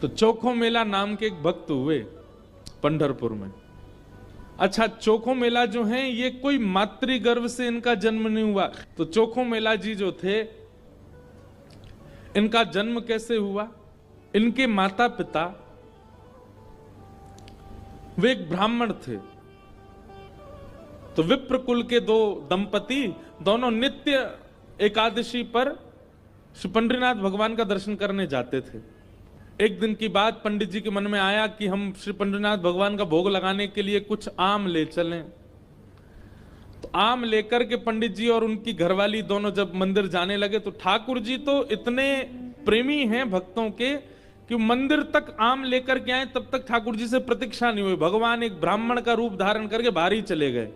तो चोखो मेला नाम के एक भक्त हुए पंढरपुर में। अच्छा, चोखो मेला जो है ये कोई मातृ गर्भ से इनका जन्म नहीं हुआ। तो चोखो मेला जी जो थे, इनका जन्म कैसे हुआ? इनके माता पिता वे एक ब्राह्मण थे। तो विप्र कुल के दो दंपति दोनों नित्य एकादशी पर श्री पंडरीनाथ भगवान का दर्शन करने जाते थे। एक दिन की बात, पंडित जी के मन में आया कि हम श्री पंडरीनाथ भगवान का भोग लगाने के लिए कुछ आम ले चलें। तो आम लेकर के पंडित जी और उनकी घरवाली दोनों जब मंदिर जाने लगे, तो ठाकुर जी तो इतने प्रेमी हैं भक्तों के कि मंदिर तक आम लेकर के आए, तब तक ठाकुर जी से प्रतीक्षा नहीं हुई। भगवान एक ब्राह्मण का रूप धारण करके बाहर ही चले गए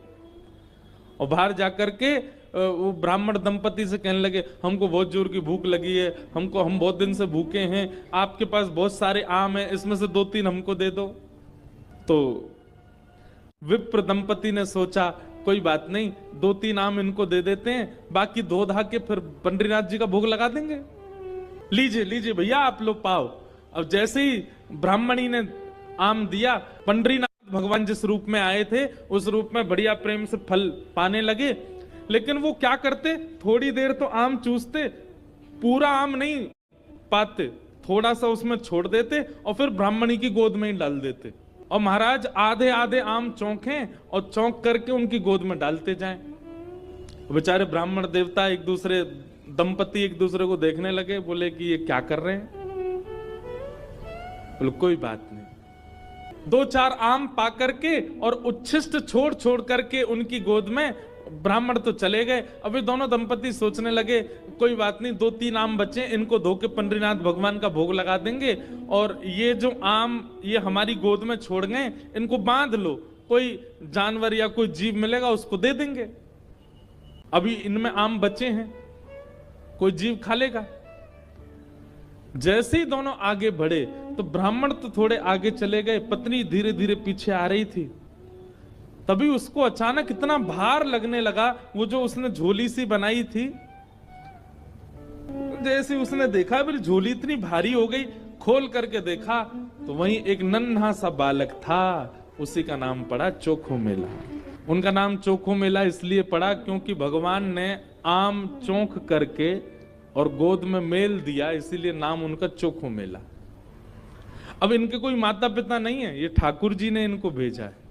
और बाहर जाकर के वो ब्राह्मण दंपति से कहने लगे, हमको बहुत जोर की भूख लगी है, हम बहुत दिन से भूखे हैं, आपके पास बहुत सारे आम हैं, इसमें से 2-3 हमको दे दो। तो विप्र दंपति ने सोचा कोई बात नहीं, 2-3 आम इनको दे देते हैं, बाकी 2 धा के फिर पंडरीनाथ जी का भोग लगा देंगे। लीजिए लीजिए भैया, आप लोग पाओ। अब जैसे ही ब्राह्मणी ने आम दिया, पंडरीनाथ भगवान जिस रूप में आए थे उस रूप में बढ़िया प्रेम से फल पाने लगे। लेकिन वो क्या करते, थोड़ी देर तो आम चूसते, पूरा आम नहीं पाते, थोड़ा सा उसमें छोड़ देते और फिर ब्राह्मणी की गोद में ही डाल देते। और महाराज आधे आधे आम चौंकें और चौंक करके उनकी गोद में डालते जाएं। बेचारे ब्राह्मण देवता दंपति एक दूसरे को देखने लगे, बोले कि ये क्या कर रहे हैं? बोले कोई बात नहीं। 2-4 आम पा करके और उच्छिष्ट छोड़ छोड़ करके उनकी गोद में ब्राह्मण तो चले गए। अभी दोनों दंपति सोचने लगे कोई बात नहीं, 2-3 आम बचे, इनको धो के पंडरीनाथ भगवान का भोग लगा देंगे, और ये जो आम ये हमारी गोद में छोड़ गए, इनको बांध लो, कोई जानवर या कोई जीव मिलेगा उसको दे देंगे। अभी इनमें आम बचे हैं, कोई जीव खा लेगा। जैसे ही दोनों आगे बढ़े तो ब्राह्मण तो थोड़े आगे चले गए, पत्नी धीरे धीरे पीछे आ रही थी। तभी उसको अचानक इतना भार लगने लगा, वो जो उसने झोली सी बनाई थी, जैसे उसने देखा मेरी झोली इतनी भारी हो गई, खोल करके देखा तो वहीं एक नन्हा सा बालक था। उसी का नाम पड़ा चोखो मेला। उनका नाम चोखो मेला इसलिए पड़ा क्योंकि भगवान ने आम चौंक करके और गोद में मेल दिया, इसीलिए नाम उनका चोखो मेला। अब इनके कोई माता पिता नहीं है, ये ठाकुर जी ने इनको भेजा है।